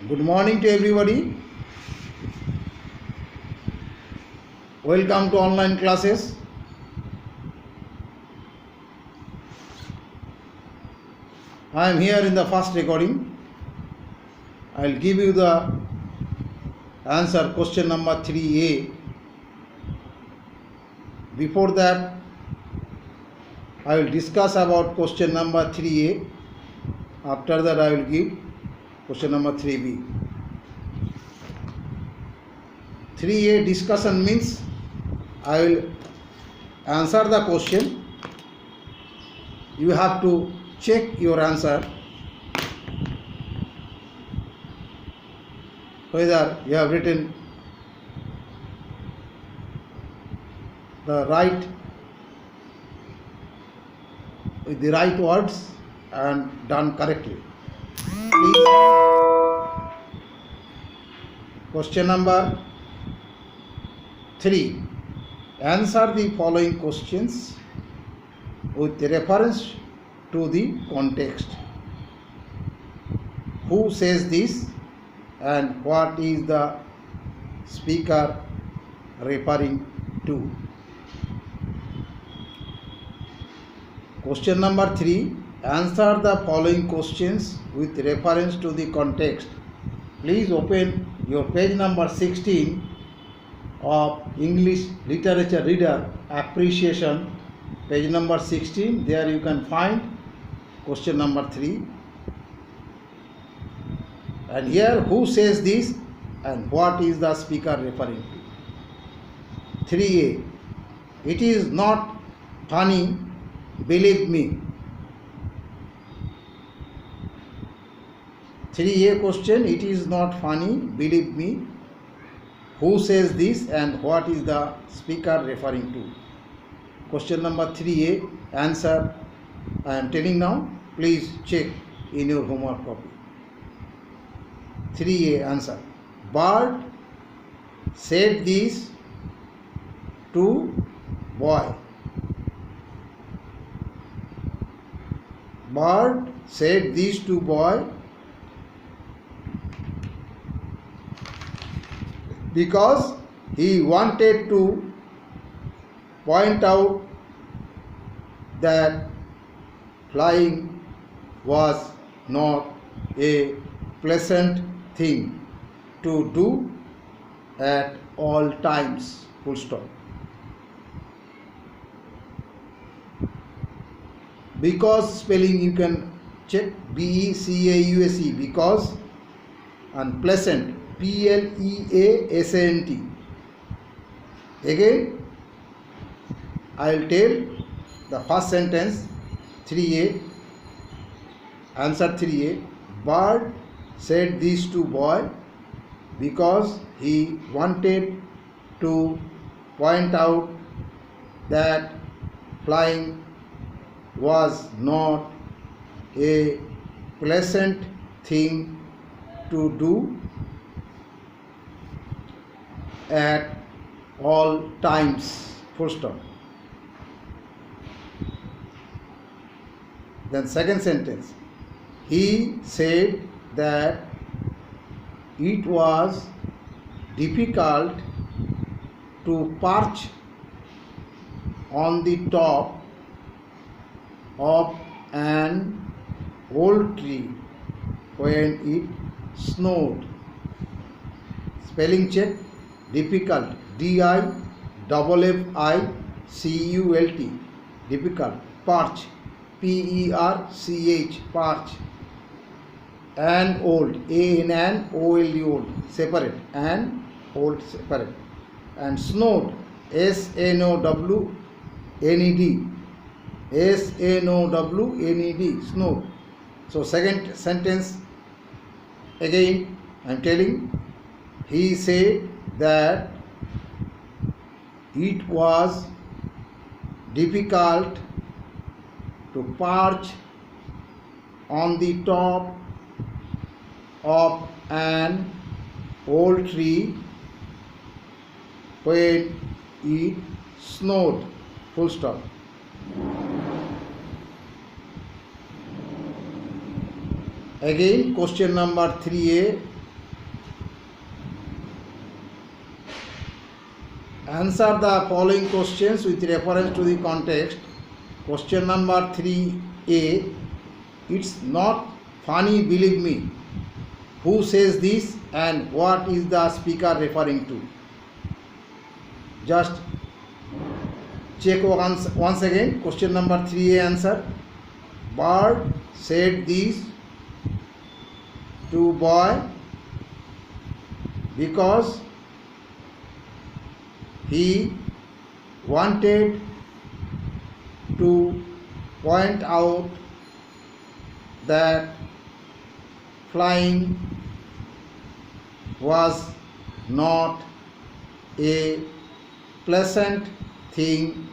Good morning to everybody. Welcome to online classes. I am here in the first recording. I will give you the answer question number 3A. Before that, I will discuss about question number 3A. After that, I will give question number 3B. 3A discussion means I will answer the question. You have to check your answer whether you have written the right with the right words and done correctly. Please. Question number 3. Answer the following questions with reference to the context. Who says this and what is the speaker referring to? Question number 3. Answer the following questions with reference to the context. Please open your page number 16 of English Literature Reader Appreciation. Page number 16. There you can find question number 3. And here, who says this and what is the speaker referring to? 3A. It is not funny, believe me. 3A question. It is not funny, believe me. Who says this and what is the speaker referring to? Question number 3A. Answer I am telling now. Please check in your homework copy. 3A answer. Bird said this to boy. Bird said this to boy because he wanted to point out that flying was not a pleasant thing to do at all times. Full stop. Because spelling you can check BECAUSE, because, and pleasant PLEASANT. Again I will tell the first sentence. 3A answer. 3A. Bird said this to boy because he wanted to point out that flying was not a pleasant thing to do at all times. Full stop. Then second sentence. He said that it was difficult to perch on the top of an old tree when it snowed. Spelling check. Difficult. DIFFICULT. Difficult. Perch. PERCH. Perch. And old. ANOLD. Old. Separate. And old. Separate. And snowed. SNOWNED. SNOWNED. Snowed. So second sentence again I am telling. He said that it was difficult to perch on the top of an old tree when it snowed. Full stop. Again question number 3A. Answer the following questions with reference to the context. Question number 3A. It's not funny, believe me. Who says this and what is the speaker referring to? Just check once again. Question number 3A answer. Bird said this to boy because he wanted to point out that flying was not a pleasant thing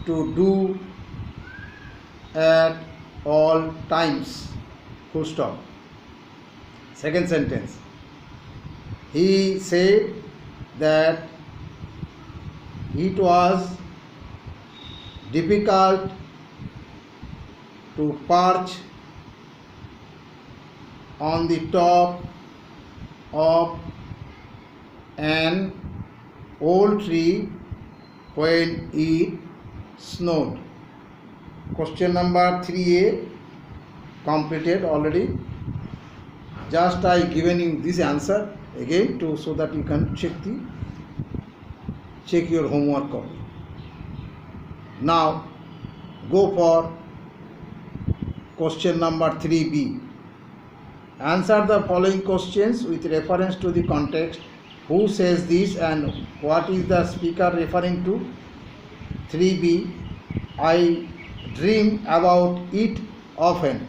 to do at all times. Full stop. Second sentence. He said that it was difficult to perch on the top of an old tree when it snowed. Question number 3A completed already. Just I given you this answer again to so that you can check your homework copy. Now go for question number 3B. Answer the following questions with reference to the context. Who says this and what is the speaker referring to? 3B. I dream about it often.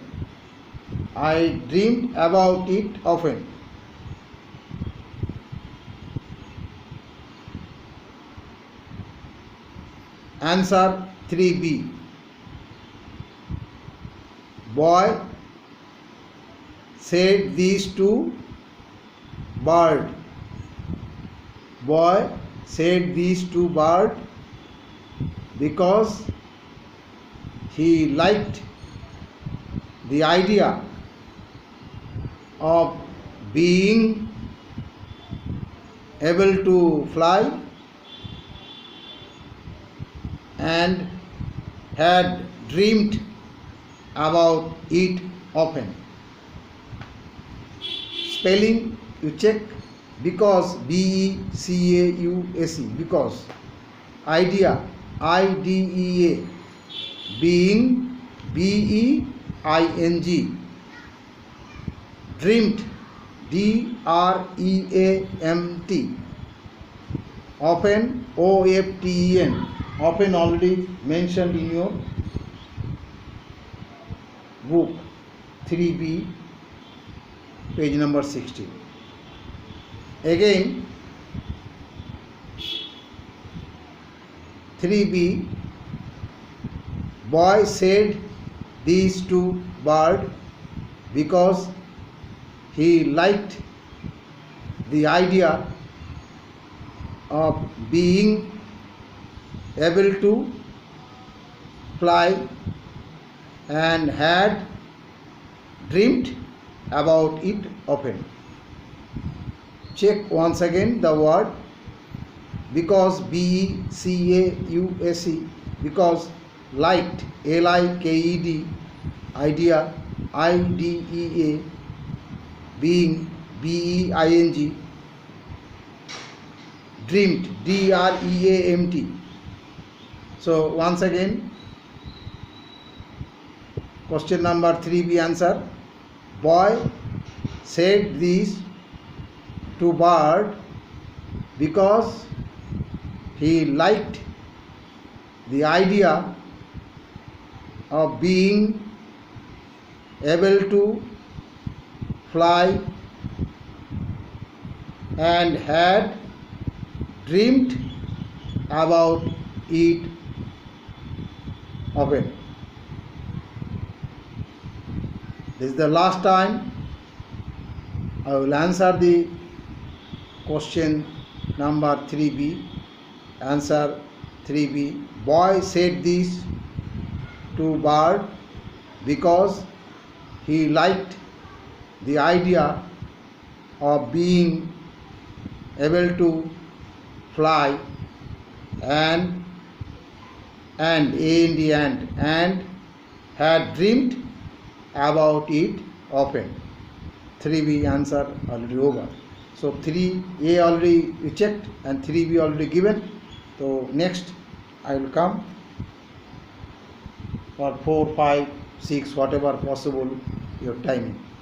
I dreamed about it often. Answer 3B. Boy said this to bird. Boy said this to bird because he liked the idea of being able to fly and had dreamed about it often. Spelling you check. Because, B-E-C-A-U-S-E, because. Idea, I-D-E-A. Being, B-E-I-N-G. Dreamed, D-R-E-A-M-T. Often, O-F-T-E-N. Often already mentioned in your book 3B, page number 16. Again 3B. Boy said this to bird because he liked the idea of being able to fly and had dreamed about it often. Check once again the word because, B-E-C-A-U-S-E, because. Liked, L-I-K-E-D, idea, I-D-E-A, being, B-E-I-N-G, dreamed, D-R-E-A-M-T. So once again, question number 3B answer. Boy said this to bird because he liked the idea of being able to fly and had dreamed about it often. This is the last time I will answer the question number 3B. Answer 3B. Boy said this to bird because he liked the idea of being able to fly and and had dreamed about it often. 3B answer already over. So 3A already checked and 3B already given. So next I will come for 4, 5, 6, whatever possible your timing.